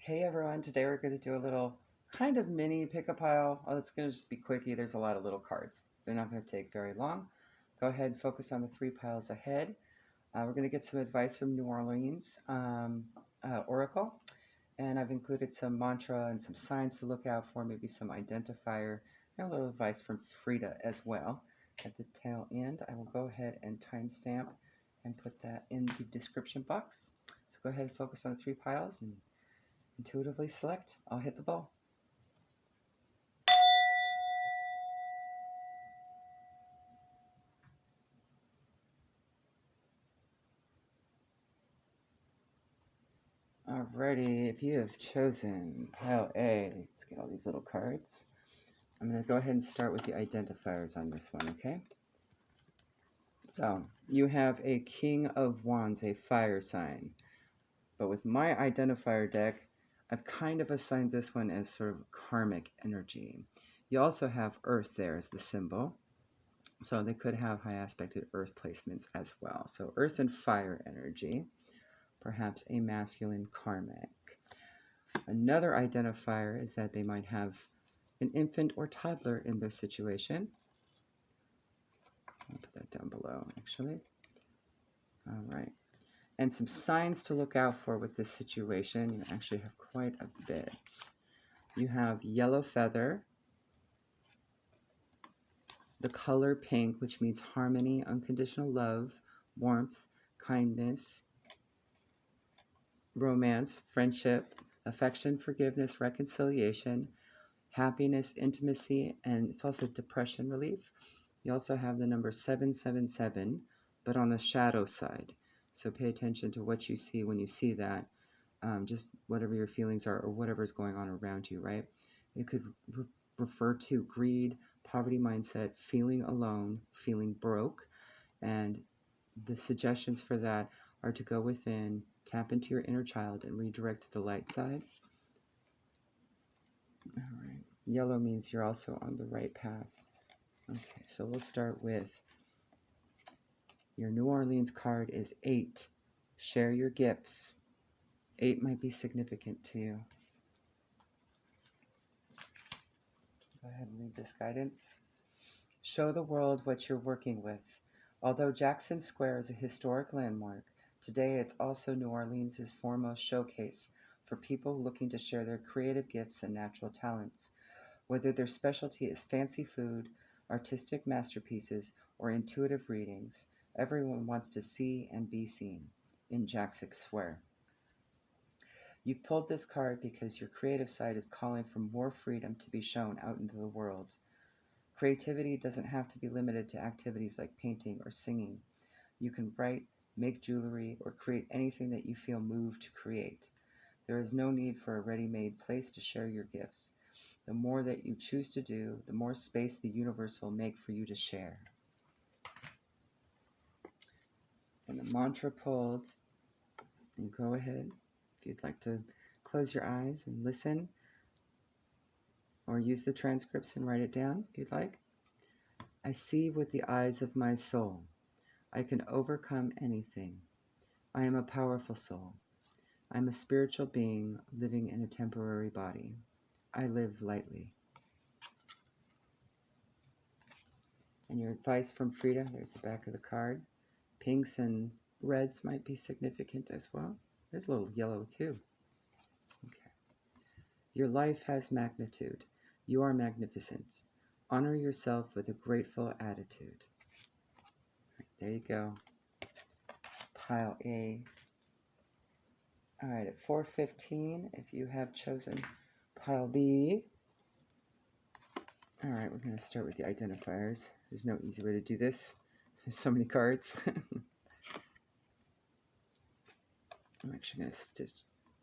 Hey everyone, today we're going to do a little kind of mini pick a pile. Oh, it's going to just be quickie. There's a lot of little cards. They're not going to take very long. Go ahead and focus on the three piles ahead. We're going to get some advice from New Orleans Oracle, and I've included some mantra and some signs to look out for, maybe some identifier, and a little advice from Frida as well. At the tail end, I will go ahead and timestamp and put that in the description box. So go ahead and focus on the three piles and intuitively select. I'll hit the ball. Alrighty, if you have chosen pile A, let's get all these little cards. I'm going to go ahead and start with the identifiers on this one, okay? So, you have a King of Wands, a fire sign. But with my identifier deck, I've kind of assigned this one as sort of karmic energy. You also have Earth there as the symbol. So they could have high aspected Earth placements as well. So Earth and fire energy, perhaps a masculine karmic. Another identifier is that they might have an infant or toddler in their situation. I'll put that down below, actually. All right. And some signs to look out for with this situation. You actually have quite a bit. You have yellow feather, the color pink, which means harmony, unconditional love, warmth, kindness, romance, friendship, affection, forgiveness, reconciliation, happiness, intimacy, and it's also depression relief. You also have the number 777, but on the shadow side. So pay attention to what you see when you see that. Just whatever your feelings are or whatever's going on around you, right? It could refer to greed, poverty mindset, feeling alone, feeling broke. And the suggestions for that are to go within, tap into your inner child, and redirect to the light side. All right. Yellow means you're also on the right path. Okay, so we'll start with your New Orleans card is 8. Share your gifts. 8 might be significant to you. Go ahead and read this guidance. Show the world what you're working with. Although Jackson Square is a historic landmark, today it's also New Orleans' foremost showcase for people looking to share their creative gifts and natural talents. Whether their specialty is fancy food, artistic masterpieces, or intuitive readings, everyone wants to see and be seen in Jackson Square. You've pulled this card because your creative side is calling for more freedom to be shown out into the world. Creativity doesn't have to be limited to activities like painting or singing. You can write, make jewelry, or create anything that you feel moved to create. There is no need for a ready-made place to share your gifts. The more that you choose to do, the more space the universe will make for you to share. And the mantra pulled, and go ahead, if you'd like to close your eyes and listen, or use the transcripts and write it down if you'd like. I see with the eyes of my soul. I can overcome anything. I am a powerful soul. I'm a spiritual being living in a temporary body. I live lightly. And your advice from Frida, there's the back of the card. Pinks and reds might be significant as well. There's a little yellow too. Okay. Your life has magnitude. You are magnificent. Honor yourself with a grateful attitude. Right, there you go. Pile A. All right, at 4:15, if you have chosen pile B. All right, we're going to start with the identifiers. There's no easy way to do this. There's so many cards. I'm actually going to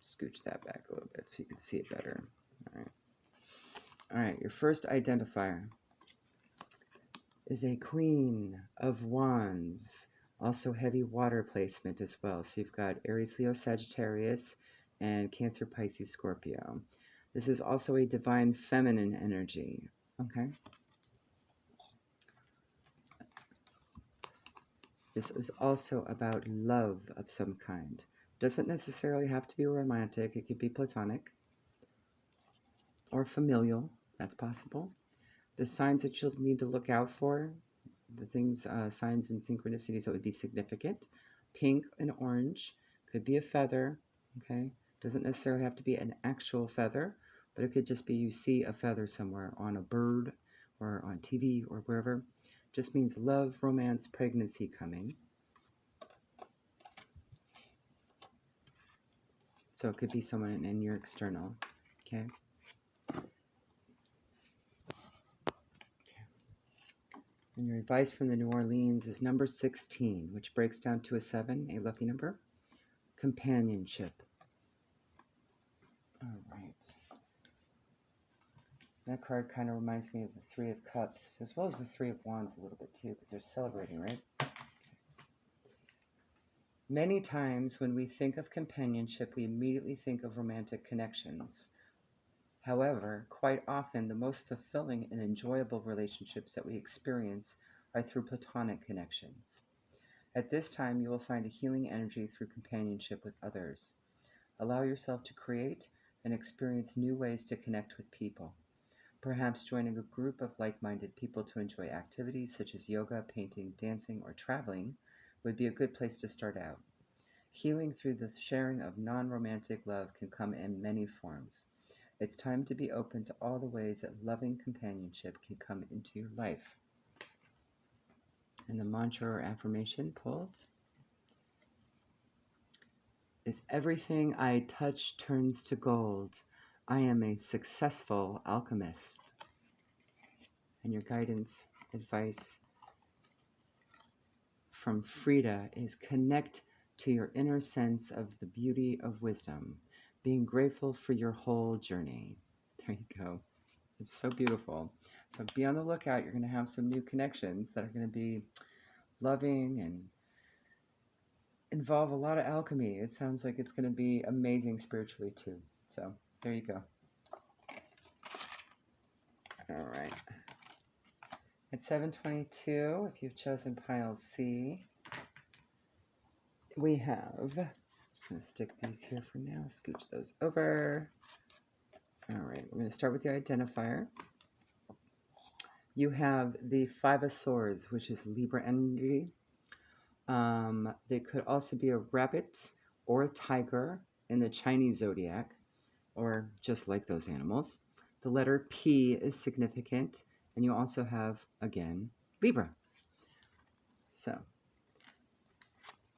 scooch that back a little bit so you can see it better. All right. All right, your first identifier is a Queen of Wands. Also heavy water placement as well. So you've got Aries, Leo, Sagittarius, and Cancer, Pisces, Scorpio. This is also a divine feminine energy. Okay. This is also about love of some kind. Doesn't necessarily have to be romantic. It could be platonic or familial. That's possible. The signs that you'll need to look out for, the things, signs and synchronicities that would be significant. Pink and orange could be a feather, okay? Doesn't necessarily have to be an actual feather, but it could just be you see a feather somewhere on a bird or on TV or wherever. Just means love, romance, pregnancy coming. So it could be someone in your external, okay? And your advice from the New Orleans is number 16, which breaks down to a 7, a lucky number. Companionship. All right. That card kind of reminds me of the Three of Cups, as well as the Three of Wands a little bit too, because they're celebrating, right? Many times when we think of companionship, we immediately think of romantic connections. However, quite often the most fulfilling and enjoyable relationships that we experience are through platonic connections. At this time, you will find a healing energy through companionship with others. Allow yourself to create and experience new ways to connect with people. Perhaps joining a group of like-minded people to enjoy activities such as yoga, painting, dancing, or traveling would be a good place to start out. Healing through the sharing of non-romantic love can come in many forms. It's time to be open to all the ways that loving companionship can come into your life. And the mantra or affirmation pulled is everything I touch turns to gold. I am a successful alchemist. And your guidance, advice from Frida is connect to your inner sense of the beauty of wisdom, being grateful for your whole journey. There you go. It's so beautiful. So be on the lookout. You're going to have some new connections that are going to be loving and involve a lot of alchemy. It sounds like it's going to be amazing spiritually too. So there you go. All right. At 7:22, if you've chosen pile C, we have, just going to stick these here for now, scooch those over. All right, we're going to start with the identifier. You have the Five of Swords, which is Libra energy. They could also be a rabbit or a tiger in the Chinese zodiac, or just like those animals. The letter P is significant, and you also have, again, Libra. So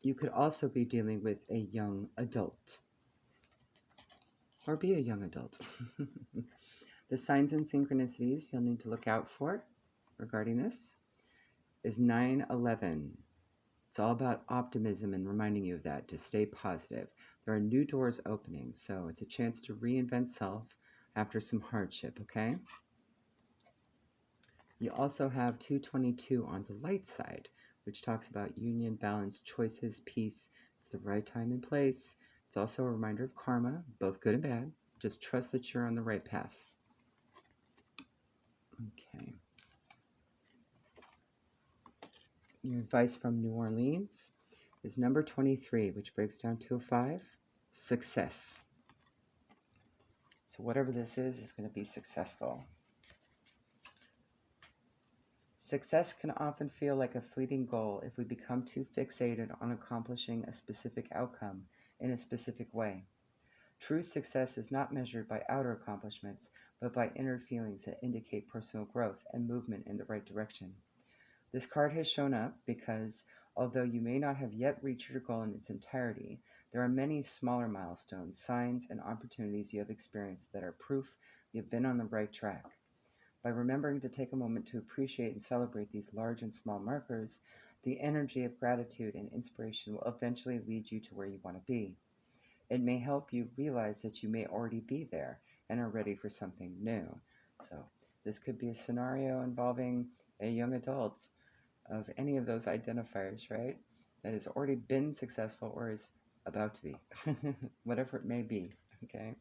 you could also be dealing with a young adult, or be a young adult. The signs and synchronicities you'll need to look out for regarding this is 9/11. It's all about optimism and reminding you of that, to stay positive. There are new doors opening, so it's a chance to reinvent self after some hardship, okay? You also have 222 on the light side, which talks about union, balance, choices, peace. It's the right time and place. It's also a reminder of karma, both good and bad. Just trust that you're on the right path. Okay. Your advice from New Orleans is number 23, which breaks down to a 5, success. So whatever this is going to be successful. Success can often feel like a fleeting goal if we become too fixated on accomplishing a specific outcome in a specific way. True success is not measured by outer accomplishments, but by inner feelings that indicate personal growth and movement in the right direction. This card has shown up because, although you may not have yet reached your goal in its entirety, there are many smaller milestones, signs, and opportunities you have experienced that are proof you've been on the right track. By remembering to take a moment to appreciate and celebrate these large and small markers, the energy of gratitude and inspiration will eventually lead you to where you want to be. It may help you realize that you may already be there and are ready for something new. So this could be a scenario involving a young adult of any of those identifiers, right? That has already been successful or is about to be, whatever it may be, okay?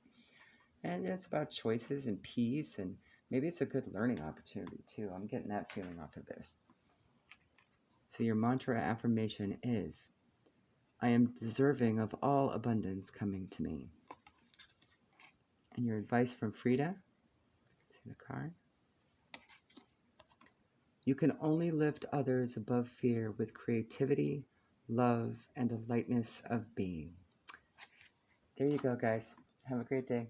And it's about choices and peace, and maybe it's a good learning opportunity too. I'm getting that feeling off of this. So your mantra affirmation is, I am deserving of all abundance coming to me. And your advice from Frida. See the card. You can only lift others above fear with creativity, love, and a lightness of being. There you go, guys. Have a great day.